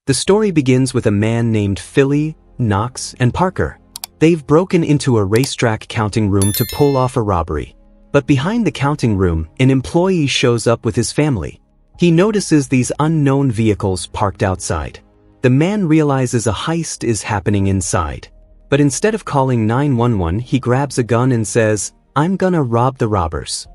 The story begins with a man named Philly, Knox, and Parker. They've broken into a racetrack counting room to pull off a robbery. But behind the counting room, an employee shows up with his family. He notices these unknown vehicles parked outside. The man realizes a heist is happening inside. But instead of calling 911, he grabs a gun and says, "I'm gonna rob the robbers."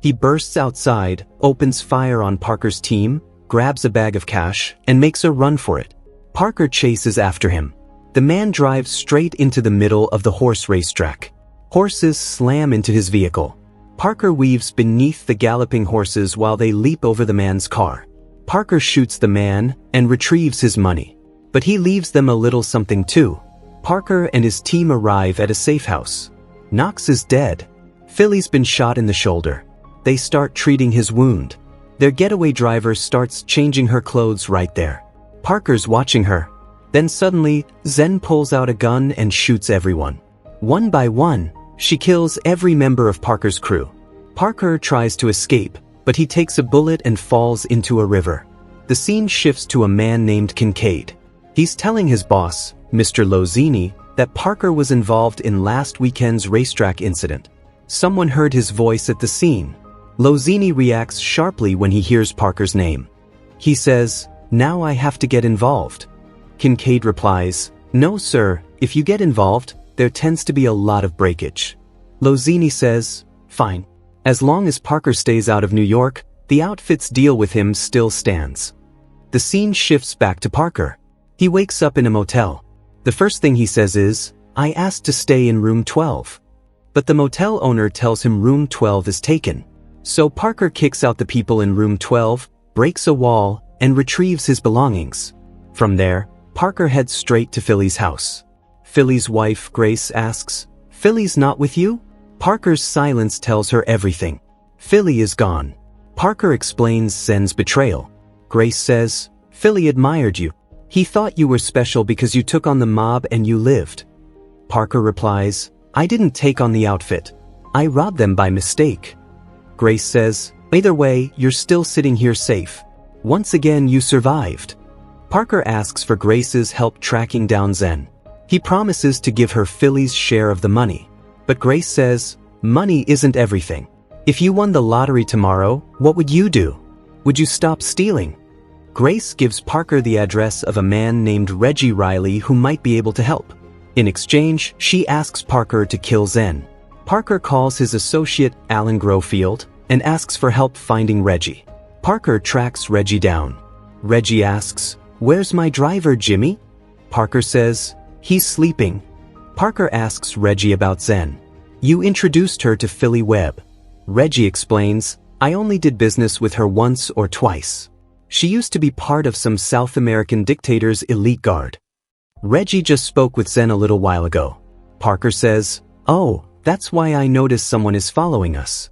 He bursts outside, opens fire on Parker's team, grabs a bag of cash, and makes a run for it. Parker chases after him. The man drives straight into the middle of the horse racetrack. Horses slam into his vehicle. Parker weaves beneath the galloping horses while they leap over the man's car. Parker shoots the man and retrieves his money. But he leaves them a little something too. Parker and his team arrive at a safe house. Knox is dead. Philly's been shot in the shoulder. They start treating his wound. Their getaway driver starts changing her clothes right there. Parker's watching her. Then suddenly, Zen pulls out a gun and shoots everyone. One by one, she kills every member of Parker's crew. Parker tries to escape, but he takes a bullet and falls into a river. The scene shifts to a man named Kincaid. He's telling his boss, Mr. Lozini, that Parker was involved in last weekend's racetrack incident. Someone heard his voice at the scene. Lozini reacts sharply when he hears Parker's name. He says, "Now I have to get involved." Kincaid replies, "No sir, if you get involved, there tends to be a lot of breakage." Lozini says, "Fine. As long as Parker stays out of New York, the outfit's deal with him still stands." The scene shifts back to Parker. He wakes up in a motel. The first thing he says is, "I asked to stay in room 12. But the motel owner tells him room 12 is taken. So Parker kicks out the people in room 12, breaks a wall, and retrieves his belongings. From there, Parker heads straight to Philly's house. Philly's wife, Grace, asks, "Philly's not with you?" Parker's silence tells her everything. Philly is gone. Parker explains Zen's betrayal. Grace says, "Philly admired you. He thought you were special because you took on the mob and you lived." Parker replies, "I didn't take on the outfit. I robbed them by mistake." Grace says, "Either way, you're still sitting here safe. Once again, you survived." Parker asks for Grace's help tracking down Zen. He promises to give her Philly's share of the money. But Grace says, "Money isn't everything. If you won the lottery tomorrow, what would you do? Would you stop stealing?" Grace gives Parker the address of a man named Reggie Riley who might be able to help. In exchange, she asks Parker to kill Zen. Parker calls his associate Alan Grofield and asks for help finding Reggie. Parker tracks Reggie down. Reggie asks, "Where's my driver, Jimmy?" Parker says, "He's sleeping." Parker asks Reggie about Zen. "You introduced her to Philly Webb." Reggie explains, "I only did business with her once or twice. She used to be part of some South American dictator's elite guard." Reggie just spoke with Zen a little while ago. Parker says, "Oh, that's why I noticed someone is following us.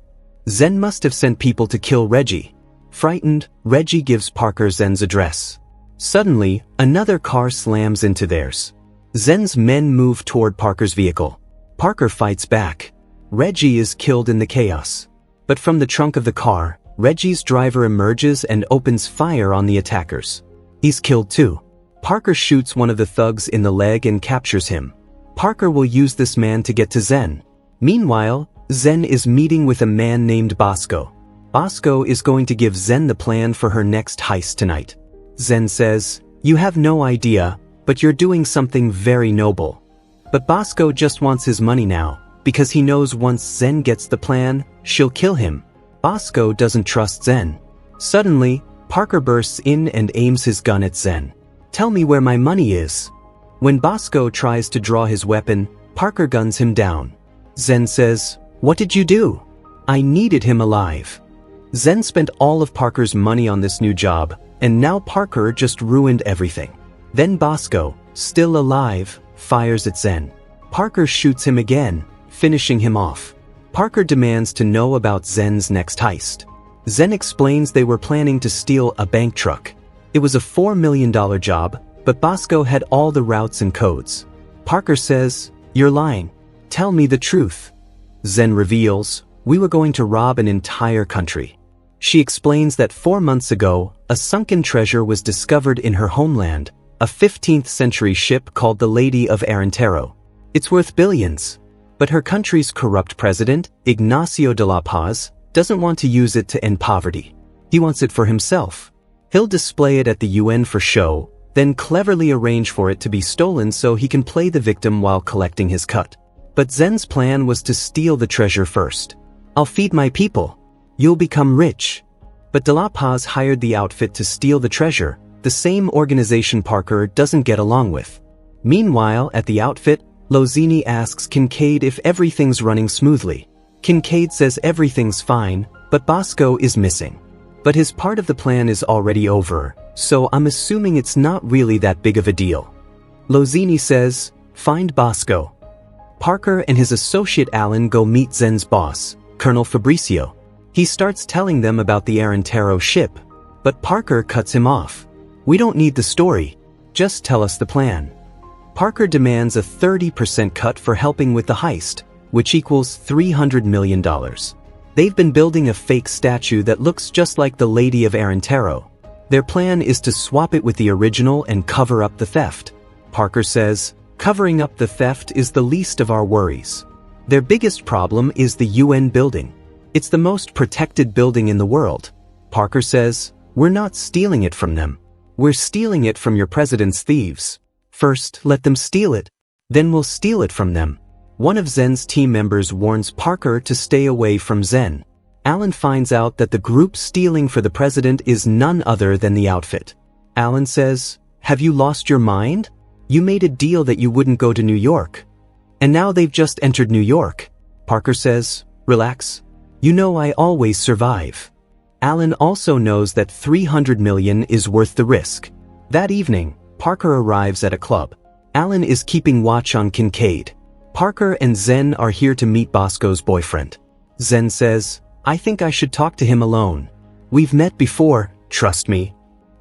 Zen must have sent people to kill Reggie." Frightened, Reggie gives Parker Zen's address. Suddenly, another car slams into theirs. Zen's men move toward Parker's vehicle. Parker fights back. Reggie is killed in the chaos. But from the trunk of the car, Reggie's driver emerges and opens fire on the attackers. He's killed too. Parker shoots one of the thugs in the leg and captures him. Parker will use this man to get to Zen. Meanwhile, Zen is meeting with a man named Bosco. Bosco is going to give Zen the plan for her next heist tonight. Zen says, "You have no idea, but you're doing something very noble." But Bosco just wants his money now, because he knows once Zen gets the plan, she'll kill him. Bosco doesn't trust Zen. Suddenly, Parker bursts in and aims his gun at Zen. "Tell me where my money is." When Bosco tries to draw his weapon, Parker guns him down. Zen says, "What did you do?" "I needed him alive." Zen spent all of Parker's money on this new job, and now Parker just ruined everything. Then Bosco, still alive, fires at Zen. Parker shoots him again, finishing him off. Parker demands to know about Zen's next heist. Zen explains they were planning to steal a bank truck. It was a $4 million job, but Bosco had all the routes and codes. Parker says, "You're lying. Tell me the truth." Zen reveals, "We were going to rob an entire country." She explains that 4 months ago, a sunken treasure was discovered in her homeland, a 15th century ship called the Lady of Arintero. It's worth billions. But her country's corrupt president, Ignacio de la Paz, doesn't want to use it to end poverty. He wants it for himself. He'll display it at the UN for show, then cleverly arrange for it to be stolen so he can play the victim while collecting his cut. But Zen's plan was to steal the treasure first. I'll feed my people. You'll become rich. But de la Paz hired the outfit to steal the treasure, the same organization Parker doesn't get along with. Meanwhile, at the outfit, Lozini asks Kincaid if everything's running smoothly. Kincaid says everything's fine, but Bosco is missing. But his part of the plan is already over, so I'm assuming it's not really that big of a deal. Lozini says, find Bosco. Parker and his associate Alan go meet Zen's boss, Colonel Fabricio. He starts telling them about the Arintero ship, but Parker cuts him off. We don't need the story, just tell us the plan. Parker demands a 30% cut for helping with the heist, which equals $300 million. They've been building a fake statue that looks just like the Lady of Arintero. Their plan is to swap it with the original and cover up the theft. Parker says, covering up the theft is the least of our worries. Their biggest problem is the UN building. It's the most protected building in the world. Parker says, we're not stealing it from them. We're stealing it from your president's thieves. First, let them steal it. Then we'll steal it from them. One of Zen's team members warns Parker to stay away from Zen. Alan finds out that the group stealing for the president is none other than the outfit. Alan says, have you lost your mind? You made a deal that you wouldn't go to New York. And now they've just entered New York. Parker says, relax. You know I always survive. Alan also knows that $300 million is worth the risk. That evening, Parker arrives at a club. Alan is keeping watch on Kincaid. Parker and Zen are here to meet Bosco's boyfriend. Zen says, I think I should talk to him alone. We've met before, trust me.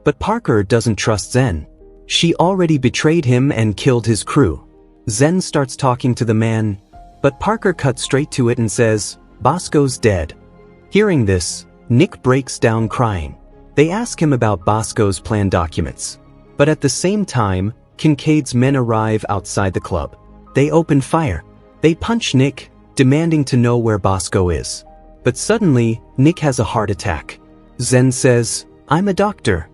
But Parker doesn't trust Zen. She already betrayed him and killed his crew. Zen starts talking to the man, but Parker cuts straight to it and says, Bosco's dead. Hearing this, Nick breaks down crying. They ask him about Bosco's plan documents. But at the same time, Kincaid's men arrive outside the club. They open fire. They punch Nick, demanding to know where Bosco is. But suddenly, Nick has a heart attack. Zen says, I'm a doctor.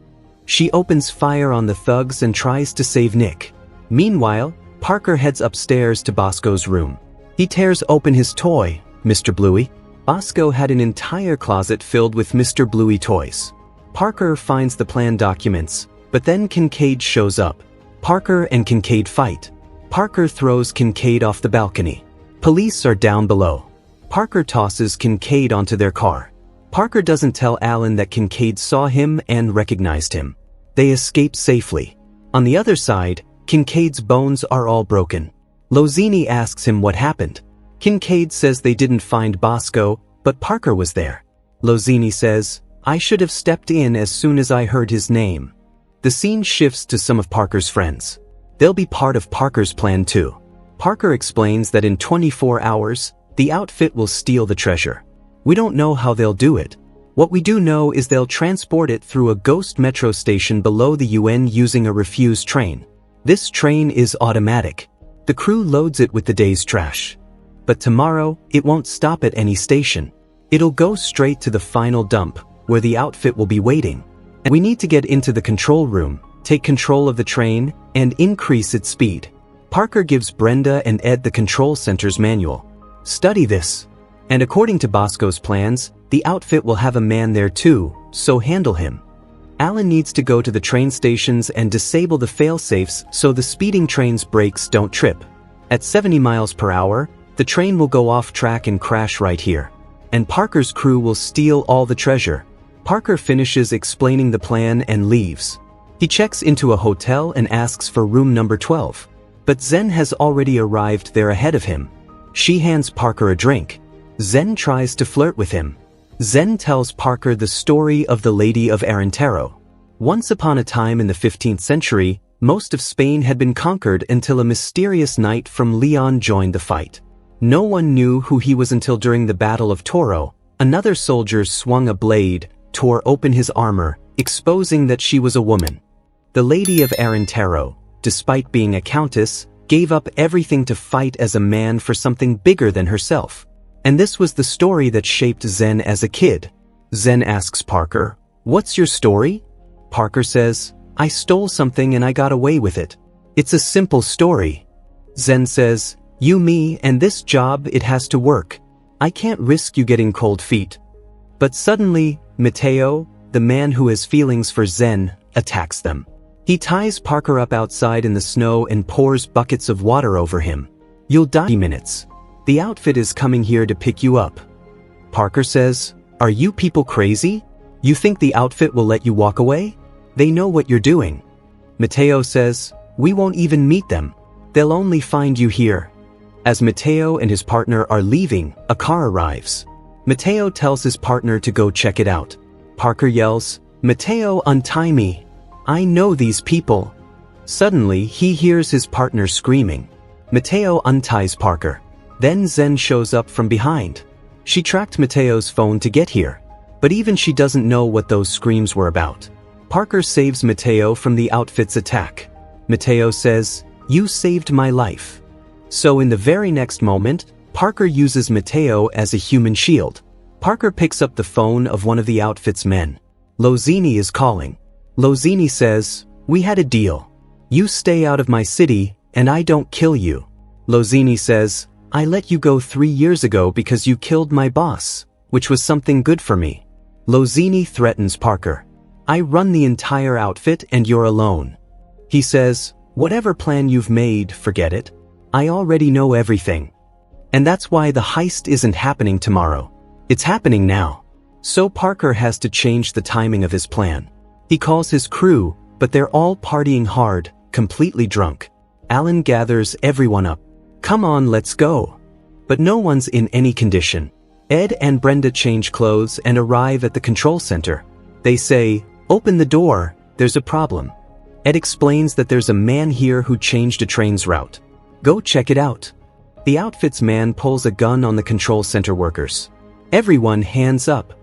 She opens fire on the thugs and tries to save Nick. Meanwhile, Parker heads upstairs to Bosco's room. He tears open his toy, Mr. Bluey. Bosco had an entire closet filled with Mr. Bluey toys. Parker finds the plan documents, but then Kincaid shows up. Parker and Kincaid fight. Parker throws Kincaid off the balcony. Police are down below. Parker tosses Kincaid onto their car. Parker doesn't tell Alan that Kincaid saw him and recognized him. They escape safely. On the other side, Kincaid's bones are all broken. Lozini asks him what happened. Kincaid says they didn't find Bosco, but Parker was there. Lozini says, I should have stepped in as soon as I heard his name. The scene shifts to some of Parker's friends. They'll be part of Parker's plan too. Parker explains that in 24 hours, the outfit will steal the treasure. We don't know how they'll do it. What we do know is they'll transport it through a ghost metro station below the UN using a refused train. This train is automatic. The crew loads it with the day's trash. But tomorrow, it won't stop at any station. It'll go straight to the final dump, where the outfit will be waiting. And we need to get into the control room, take control of the train, and increase its speed. Parker gives Brenda and Ed the control center's manual. Study this. And according to Bosco's plans, the outfit will have a man there too, so handle him. Alan needs to go to the train stations and disable the fail-safes so the speeding train's brakes don't trip. At 70 miles per hour, the train will go off track and crash right here. And Parker's crew will steal all the treasure. Parker finishes explaining the plan and leaves. He checks into a hotel and asks for room number 12. But Zen has already arrived there ahead of him. She hands Parker a drink. Zen tries to flirt with him. Zen tells Parker the story of the Lady of Arintero. Once upon a time in the 15th century, most of Spain had been conquered until a mysterious knight from Leon joined the fight. No one knew who he was until during the Battle of Toro, another soldier swung a blade, tore open his armor, exposing that she was a woman. The Lady of Arintero, despite being a countess, gave up everything to fight as a man for something bigger than herself. And this was the story that shaped Zen as a kid. Zen asks Parker, "What's your story?" Parker says, "I stole something and I got away with it. It's a simple story." Zen says, "You, me, and this job, it has to work. I can't risk you getting cold feet." But suddenly, Mateo, the man who has feelings for Zen, attacks them. He ties Parker up outside in the snow and pours buckets of water over him. "You'll die in minutes. The outfit is coming here to pick you up." Parker says, "Are you people crazy? You think the outfit will let you walk away? They know what you're doing." Mateo says, "We won't even meet them. They'll only find you here." As Mateo and his partner are leaving, a car arrives. Mateo tells his partner to go check it out. Parker yells, "Mateo, untie me. I know these people." Suddenly, he hears his partner screaming. Mateo unties Parker. Then Zen shows up from behind. She tracked Mateo's phone to get here, but even she doesn't know what those screams were about. Parker saves Mateo from the outfit's attack. Mateo says, "You saved my life." So in the very next moment, Parker uses Mateo as a human shield. Parker picks up the phone of one of the outfit's men. Lozini is calling. Lozini says, "We had a deal. You stay out of my city, and I don't kill you." Lozini says, "I let you go 3 years ago because you killed my boss, which was something good for me." Lozini threatens Parker. "I run the entire outfit and you're alone." He says, "Whatever plan you've made, forget it. I already know everything. And that's why the heist isn't happening tomorrow. It's happening now." So Parker has to change the timing of his plan. He calls his crew, but they're all partying hard, completely drunk. Alan gathers everyone up. "Come on, let's go." But no one's in any condition. Ed and Brenda change clothes and arrive at the control center. They say, "Open the door, there's a problem." Ed explains that there's a man here who changed a train's route. "Go check it out." The outfit's man pulls a gun on the control center workers. Everyone hands up.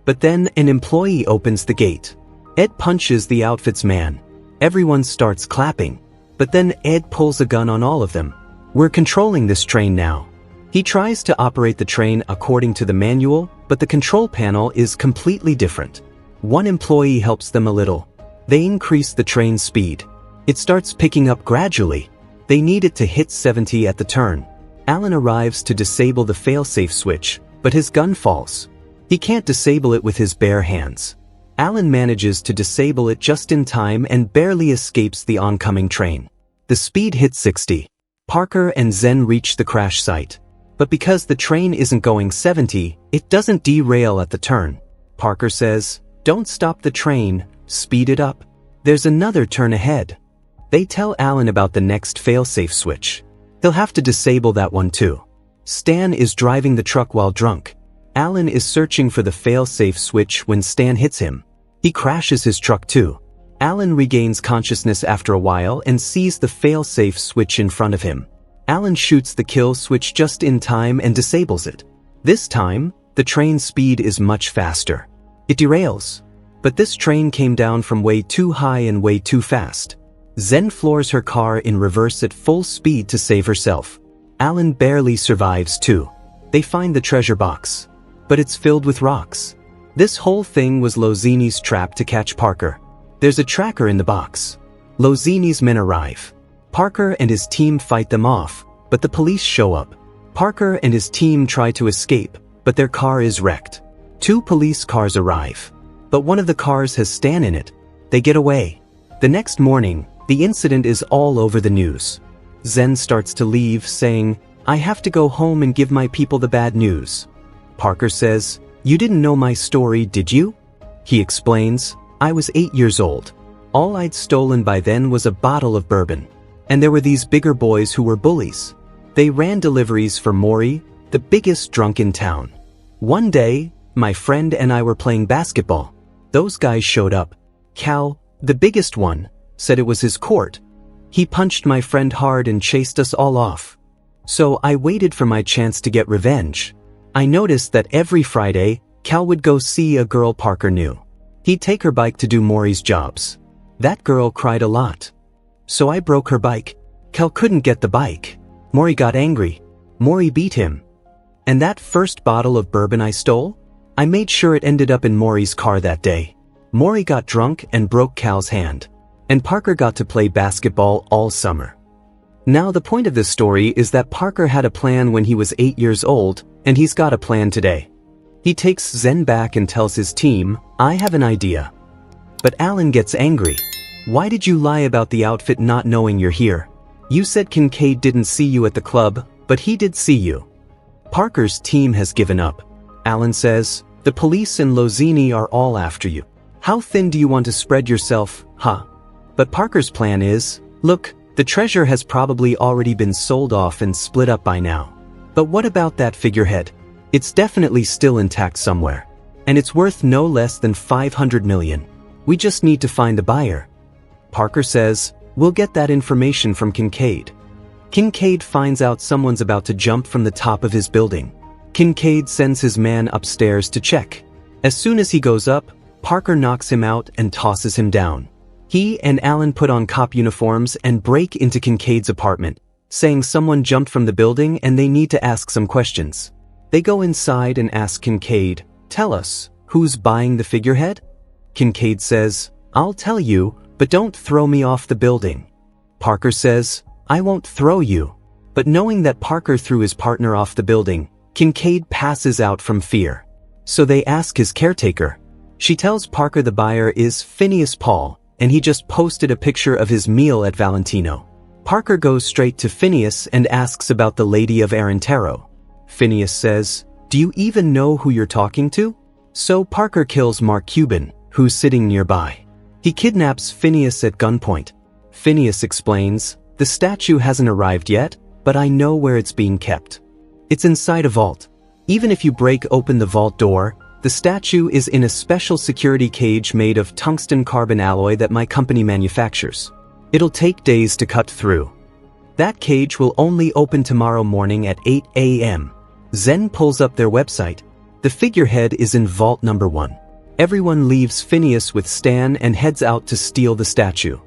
But then an employee opens the gate. Ed punches the outfit's man. Everyone starts clapping. But then Ed pulls a gun on all of them. "We're controlling this train now." He tries to operate the train according to the manual, but the control panel is completely different. One employee helps them a little. They increase the train's speed. It starts picking up gradually. They need it to hit 70 at the turn. Alan arrives to disable the failsafe switch, but his gun falls. He can't disable it with his bare hands. Alan manages to disable it just in time and barely escapes the oncoming train. The speed hits 60. Parker and Zen reach the crash site. But because the train isn't going 70, it doesn't derail at the turn. Parker says, "Don't stop the train, speed it up. There's another turn ahead." They tell Alan about the next failsafe switch. He'll have to disable that one too. Stan is driving the truck while drunk. Alan is searching for the failsafe switch when Stan hits him. He crashes his truck too. Alan regains consciousness after a while and sees the failsafe switch in front of him. Alan shoots the kill switch just in time and disables it. This time, the train's speed is much faster. It derails. But this train came down from way too high and way too fast. Zen floors her car in reverse at full speed to save herself. Alan barely survives too. They find the treasure box. But it's filled with rocks. This whole thing was Lozini's trap to catch Parker. There's a tracker in the box. Lozini's men arrive. Parker and his team fight them off, but the police show up. Parker and his team try to escape, but their car is wrecked. 2 police cars arrive. But one of the cars has Stan in it. They get away. The next morning, the incident is all over the news. Zen starts to leave, saying, "I have to go home and give my people the bad news." Parker says, "You didn't know my story, did you?" He explains, "I was 8 years old. All I'd stolen by then was a bottle of bourbon. And there were these bigger boys who were bullies. They ran deliveries for Maury, the biggest drunk in town. One day, my friend and I were playing basketball. Those guys showed up. Cal, the biggest one, said it was his court. He punched my friend hard and chased us all off. So I waited for my chance to get revenge. I noticed that every Friday, Cal would go see a girl Parker knew. He'd take her bike to do Maury's jobs. That girl cried a lot. So I broke her bike. Kel couldn't get the bike. Mori got angry. Mori beat him. And that first bottle of bourbon I stole? I made sure it ended up in Mori's car that day. Mori got drunk and broke Cal's hand. And Parker got to play basketball all summer. Now the point of this story is that Parker had a plan when he was 8 years old, and he's got a plan today. He takes Zen back and tells his team, I have an idea. But Alan gets angry. Why did you lie about the outfit not knowing you're here? You said Kincaid didn't see you at the club, but he did see you. Parker's team has given up. Alan says, the police and Lozini are all after you. How thin do you want to spread yourself, huh? But Parker's plan is, look, the treasure has probably already been sold off and split up by now. But what about that figurehead? It's definitely still intact somewhere. And it's worth no less than 500 million. We just need to find the buyer. Parker says, we'll get that information from Kincaid. Kincaid finds out someone's about to jump from the top of his building. Kincaid sends his man upstairs to check. As soon as he goes up, Parker knocks him out and tosses him down. He and Alan put on cop uniforms and break into Kincaid's apartment, saying someone jumped from the building and they need to ask some questions. They go inside and ask Kincaid, tell us, who's buying the figurehead? Kincaid says, I'll tell you, but don't throw me off the building. Parker says, I won't throw you. But knowing that Parker threw his partner off the building, Kincaid passes out from fear. So they ask his caretaker. She tells Parker the buyer is Phineas Paul, and he just posted a picture of his meal at Valentino. Parker goes straight to Phineas and asks about the Lady of Arintero. Phineas says, do you even know who you're talking to? So Parker kills Mark Cuban, who's sitting nearby. He kidnaps Phineas at gunpoint. Phineas explains, the statue hasn't arrived yet, but I know where it's being kept. It's inside a vault. Even if you break open the vault door, the statue is in a special security cage made of tungsten carbon alloy that my company manufactures. It'll take days to cut through. That cage will only open tomorrow morning at 8 a.m. Zen pulls up their website. The figurehead is in vault number 1. Everyone leaves Phineas with Stan and heads out to steal the statue.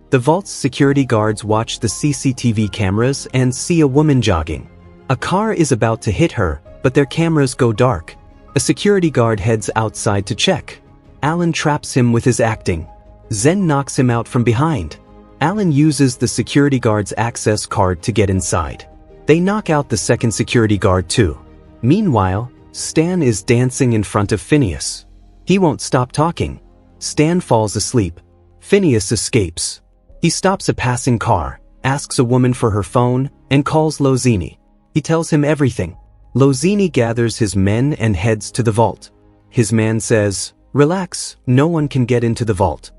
The vault's security guards watch the CCTV cameras and see a woman jogging. A car is about to hit her, but their cameras go dark. A security guard heads outside to check. Alan traps him with his acting. Zen knocks him out from behind. Alan uses the security guard's access card to get inside. They knock out the second security guard too. Meanwhile, Stan is dancing in front of Phineas. He won't stop talking. Stan falls asleep. Phineas escapes. He stops a passing car, asks a woman for her phone, and calls Lozini. He tells him everything. Lozini gathers his men and heads to the vault. His man says, relax, no one can get into the vault.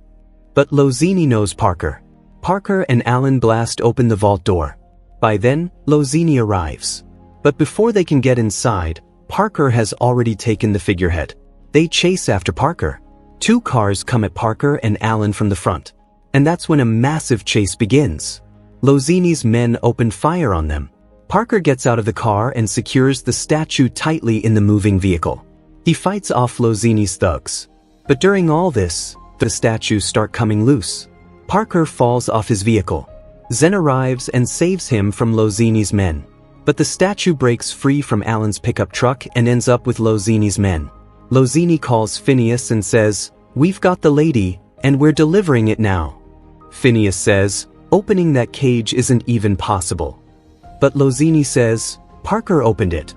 But Lozini knows Parker. Parker and Alan blast open the vault door. By then, Lozini arrives. But before they can get inside, Parker has already taken the figurehead. They chase after Parker. 2 cars come at Parker and Alan from the front. And that's when a massive chase begins. Lozini's men open fire on them. Parker gets out of the car and secures the statue tightly in the moving vehicle. He fights off Lozini's thugs. But during all this, the statues start coming loose. Parker falls off his vehicle. Zen arrives and saves him from Lozini's men. But the statue breaks free from Alan's pickup truck and ends up with Lozini's men. Lozini calls Phineas and says, we've got the lady, and we're delivering it now. Phineas says, opening that cage isn't even possible. But Lozini says, Parker opened it.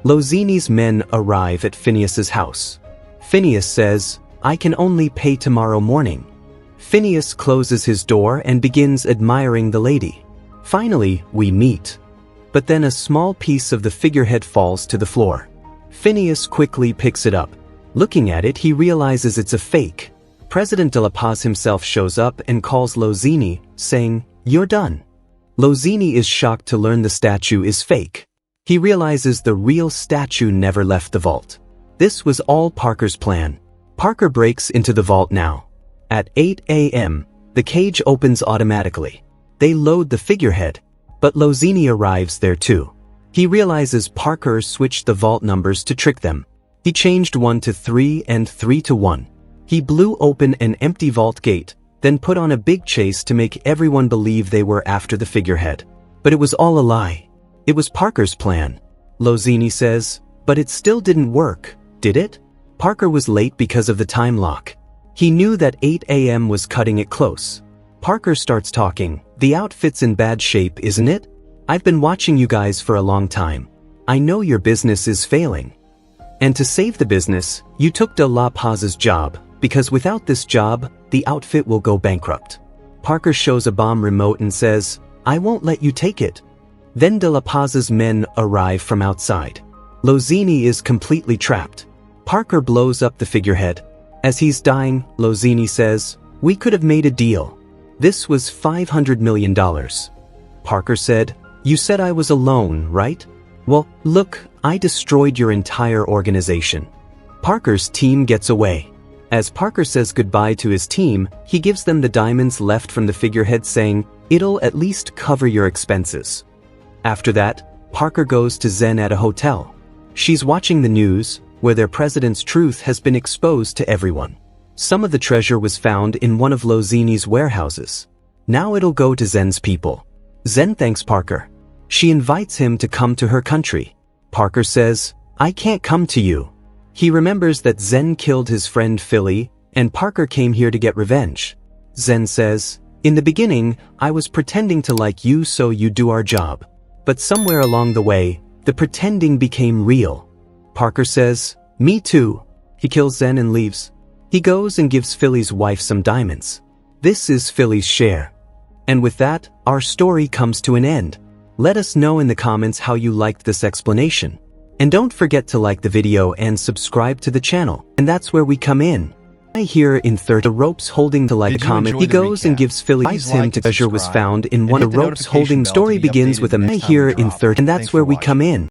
Lozini's men arrive at Phineas's house. Phineas says, I can only pay tomorrow morning. Phineas closes his door and begins admiring the lady. Finally, we meet. But then a small piece of the figurehead falls to the floor. Phineas quickly picks it up. Looking at it, he realizes it's a fake. President de la Paz himself shows up and calls Lozini, saying, you're done. Lozini is shocked to learn the statue is fake. He realizes the real statue never left the vault. This was all Parker's plan. Parker breaks into the vault now. At 8 a.m., the cage opens automatically. They load the figurehead, but Lozini arrives there too. He realizes Parker switched the vault numbers to trick them. He changed 1 to 3 and 3 to 1. He blew open an empty vault gate, then put on a big chase to make everyone believe they were after the figurehead. But it was all a lie. It was Parker's plan. Lozini says, but it still didn't work, did it? Parker was late because of the time lock. He knew that 8 a.m. was cutting it close. Parker starts talking. The outfit's in bad shape, isn't it? I've been watching you guys for a long time. I know your business is failing. And to save the business, you took De La Paz's job, because without this job, the outfit will go bankrupt. Parker shows a bomb remote and says, I won't let you take it. Then De La Paz's men arrive from outside. Lozini is completely trapped. Parker blows up the figurehead. As he's dying, Lozini says, we could have made a deal. This was $500 million. Parker said, you said I was alone, right? Well, look, I destroyed your entire organization. Parker's team gets away. As Parker says goodbye to his team, he gives them the diamonds left from the figurehead saying, it'll at least cover your expenses. After that, Parker goes to Zen at a hotel. She's watching the news, where their president's truth has been exposed to everyone. Some of the treasure was found in one of Lozini's warehouses. Now it'll go to Zen's people. Zen thanks Parker. She invites him to come to her country. Parker says, I can't come to you. He remembers that Zen killed his friend Philly, and Parker came here to get revenge. Zen says, in the beginning, I was pretending to like you so you do our job. But somewhere along the way, the pretending became real. Parker says, me too. He kills Zen and leaves. He goes and gives Philly's wife some diamonds. This is Philly's share. And with that, our story comes to an end. Let us know in the comments how you liked this explanation. And don't forget to like the video and subscribe to the channel. And that's where we come in. Here in third, the ropes holding to like a comment. He goes and gives Philly him to treasure was found in one of the ropes holding. Story begins with a here in third, and that's where we come in.